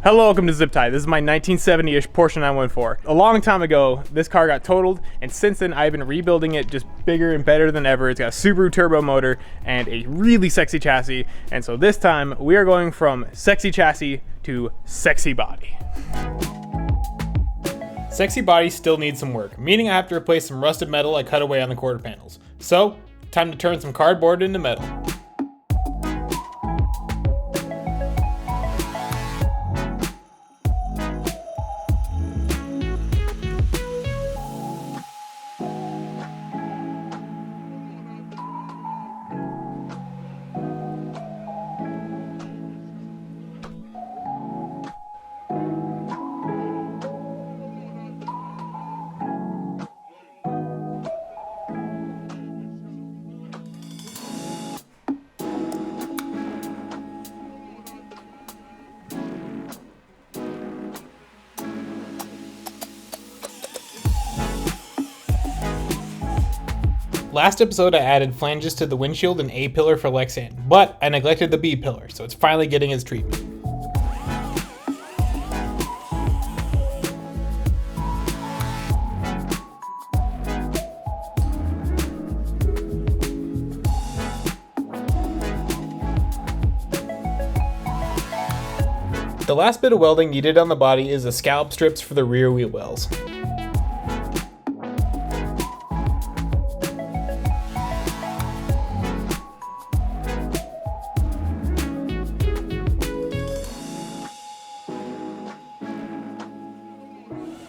Hello, welcome to Ziptied. This is my 1970-ish Porsche 914. A long time ago, this car got totaled, and since then I've been rebuilding it just bigger and better than ever. It's got a Subaru turbo motor and a really sexy chassis, and so this time we are going from sexy chassis to sexy body. Sexy body still needs some work, meaning I have to replace some rusted metal I cut away on the quarter panels. So, time to turn some cardboard into metal. Last episode I added flanges to the windshield and A-pillar for Lexan, but I neglected the B-pillar, so it's finally getting its treatment. The last bit of welding needed on the body is the scallop strips for the rear wheel wells.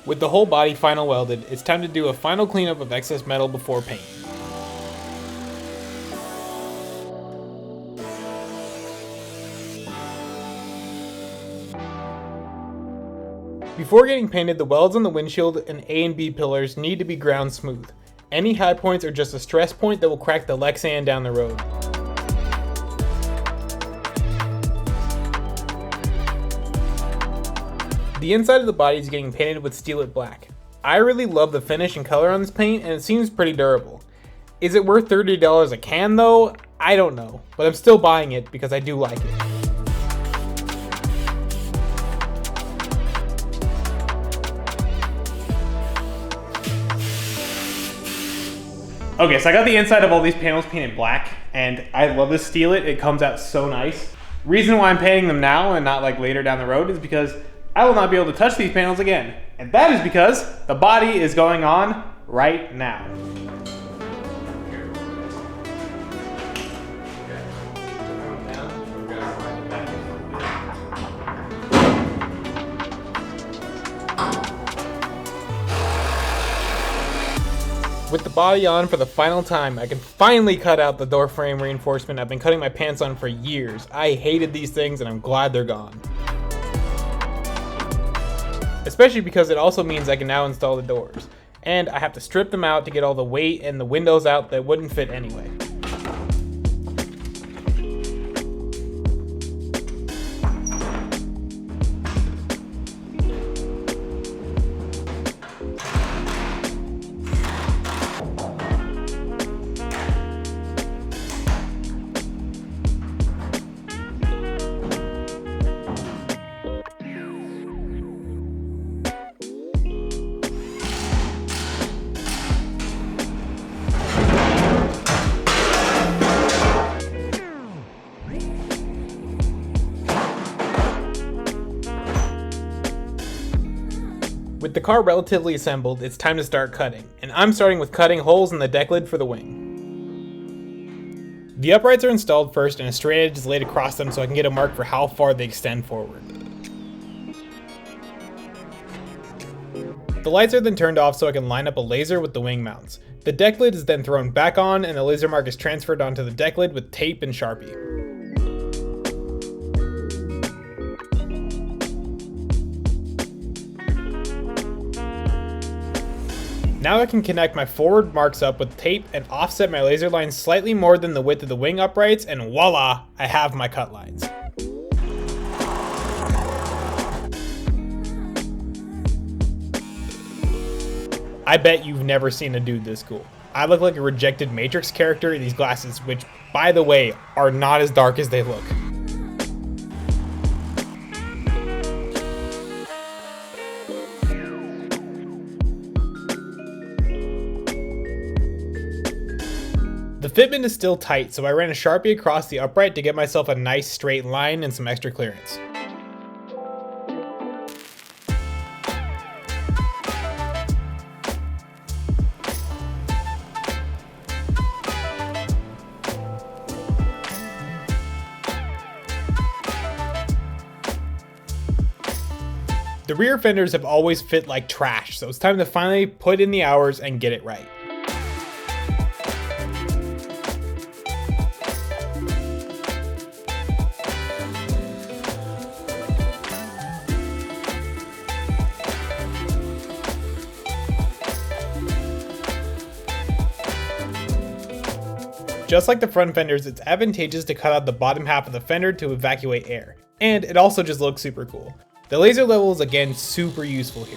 With the whole body final welded, it's time to do a final cleanup of excess metal before paint. Before getting painted, the welds on the windshield and A and B pillars need to be ground smooth. Any high points are just a stress point that will crack the Lexan down the road. The inside of the body is getting painted with Steel-It Black. I really love the finish and color on this paint, and it seems pretty durable. Is it worth $30 a can though? I don't know, but I'm still buying it because I do like it. Okay, so I got the inside of all these panels painted black, and I love this Steel-It. It comes out so nice. Reason why I'm painting them now and not like later down the road is because I will not be able to touch these panels again. And that is because the body is going on right now. With the body on for the final time, I can finally cut out the door frame reinforcement I've been cutting my pants on for years. I hated these things and I'm glad they're gone. Especially because it also means I can now install the doors. And I have to strip them out to get all the weight and the windows out that wouldn't fit anyway. With the car relatively assembled, it's time to start cutting, and I'm starting with cutting holes in the deck lid for the wing. The uprights are installed first and a straight edge is laid across them so I can get a mark for how far they extend forward. The lights are then turned off so I can line up a laser with the wing mounts. The deck lid is then thrown back on and the laser mark is transferred onto the deck lid with tape and Sharpie. Now I can connect my forward marks up with tape and offset my laser lines slightly more than the width of the wing uprights, and voila, I have my cut lines. I bet you've never seen a dude this cool. I look like a rejected Matrix character in these glasses, which, by the way, are not as dark as they look. fitment is still tight, so I ran a Sharpie across the upright to get myself a nice straight line and some extra clearance. The rear fenders have always fit like trash, so it's time to finally put in the hours and get it right. Just like the front fenders, it's advantageous to cut out the bottom half of the fender to evacuate air, and it also just looks super cool. The laser level is again super useful here.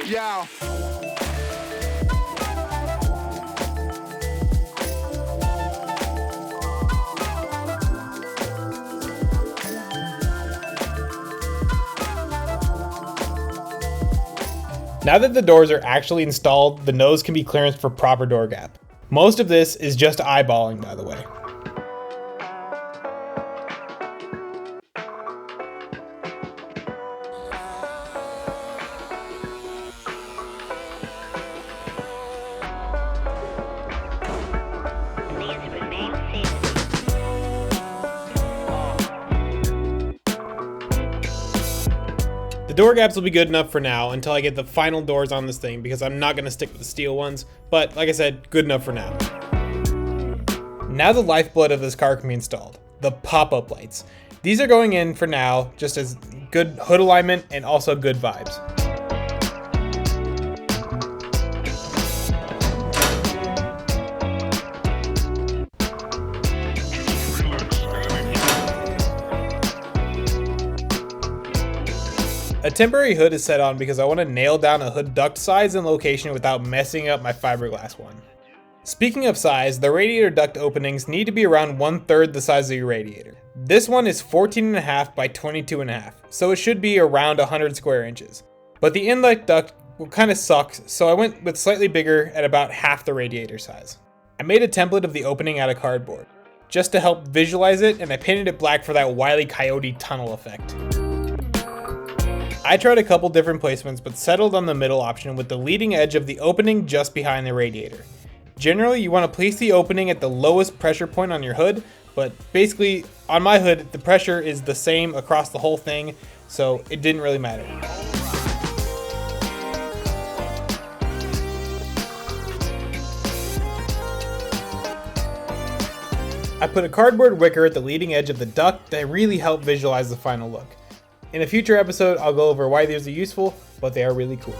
Yeah. Now that the doors are actually installed, the nose can be clearanced for proper door gap. Most of this is just eyeballing, by the way. The door gaps will be good enough for now until I get the final doors on this thing, because I'm not going to stick with the steel ones, but like I said, good enough for now. Now the lifeblood of this car can be installed, the pop-up lights. These are going in for now just as good hood alignment and also good vibes. A temporary hood is set on because I want to nail down a hood duct size and location without messing up my fiberglass one. Speaking of size, the radiator duct openings need to be around 1/3 the size of your radiator. This one is 14.5 by 22.5, so it should be around 100 square inches. But the inlet duct kind of sucks, so I went with slightly bigger at about half the radiator size. I made a template of the opening out of cardboard, just to help visualize it, and I painted it black for that Wile E. Coyote tunnel effect. I tried a couple different placements, but settled on the middle option with the leading edge of the opening just behind the radiator. Generally, you want to place the opening at the lowest pressure point on your hood, but basically on my hood, the pressure is the same across the whole thing, so it didn't really matter. I put a cardboard wicker at the leading edge of the duct that really helped visualize the final look. In a future episode, I'll go over why these are useful, but they are really cool.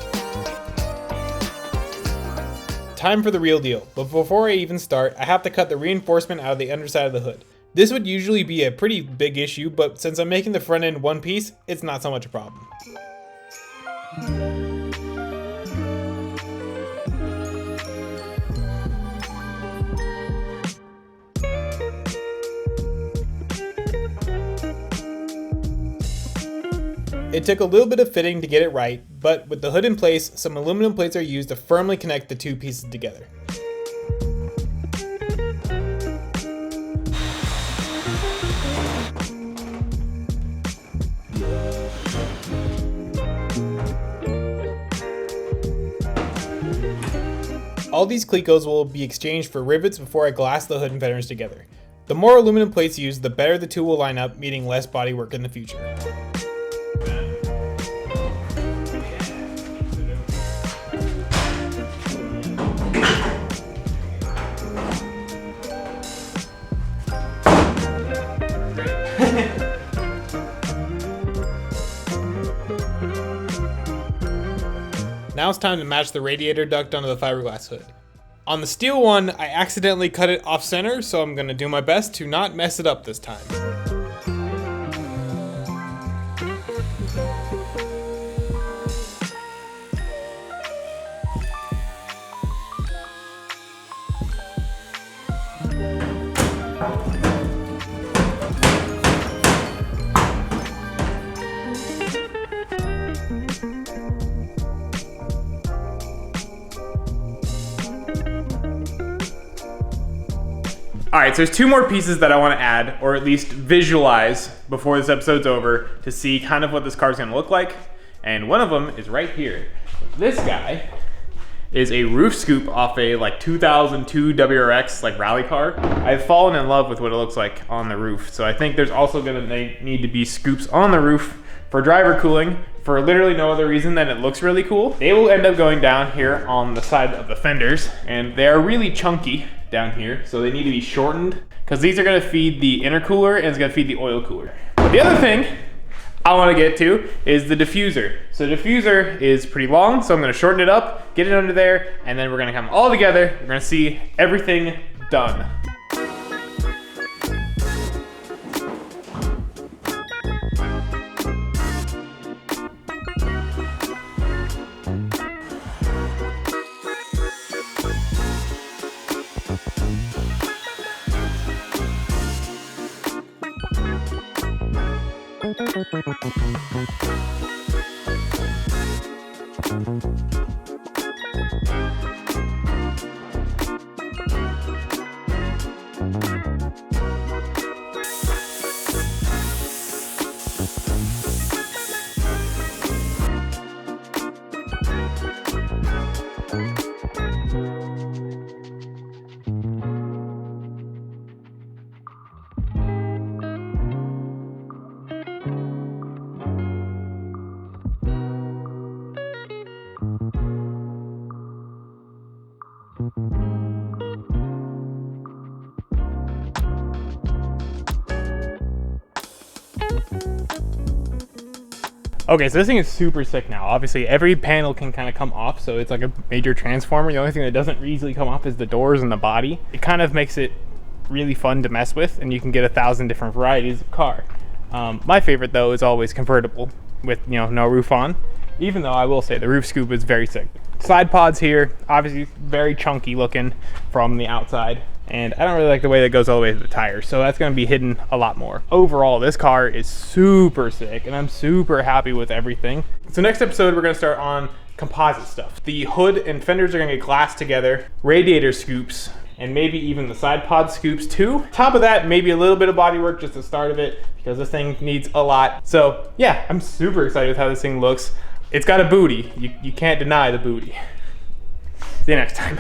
Time for the real deal, but before I even start, I have to cut the reinforcement out of the underside of the hood. This would usually be a pretty big issue, but since I'm making the front end one piece, it's not so much a problem. It took a little bit of fitting to get it right, but with the hood in place, some aluminum plates are used to firmly connect the two pieces together. All these clecos will be exchanged for rivets before I glass the hood and fenders together. The more aluminum plates used, the better the two will line up, meaning less bodywork in the future. Now it's time to match the radiator duct onto the fiberglass hood. On the steel one, I accidentally cut it off center, so I'm gonna do my best to not mess it up this time. All right, so there's two more pieces that I want to add, or at least visualize before this episode's over to see kind of what this car's gonna look like. And one of them is right here. This guy is a roof scoop off a like 2002 WRX like rally car. I've fallen in love with what it looks like on the roof. So I think there's also gonna need to be scoops on the roof for driver cooling for literally no other reason than it looks really cool. They will end up going down here on the side of the fenders, and they are really chunky down here, so they need to be shortened because these are gonna feed the intercooler and it's gonna feed the oil cooler. But the other thing I want to get to is the diffuser. So the diffuser is pretty long, so I'm going to shorten it up, get it under there, and then we're going to come all together. We're going to see everything done. Okay, so this thing is super sick now. Obviously, every panel can kind of come off, so it's like a major transformer. The only thing that doesn't easily come off is the doors and the body. It kind of makes it really fun to mess with, and you can get 1,000 different varieties of car. My favorite, though, is always convertible with, you know, no roof on, even though I will say the roof scoop is very sick. Side pods here, obviously very chunky looking from the outside. And I don't really like the way that goes all the way to the tires, so that's gonna be hidden a lot more. Overall, this car is super sick, and I'm super happy with everything. So next episode, we're gonna start on composite stuff. The hood and fenders are gonna get glassed together, radiator scoops, and maybe even the side pod scoops too. Top of that, maybe a little bit of body work, just the start of it, because this thing needs a lot. So yeah, I'm super excited with how this thing looks. It's got a booty. You can't deny the booty. See you next time.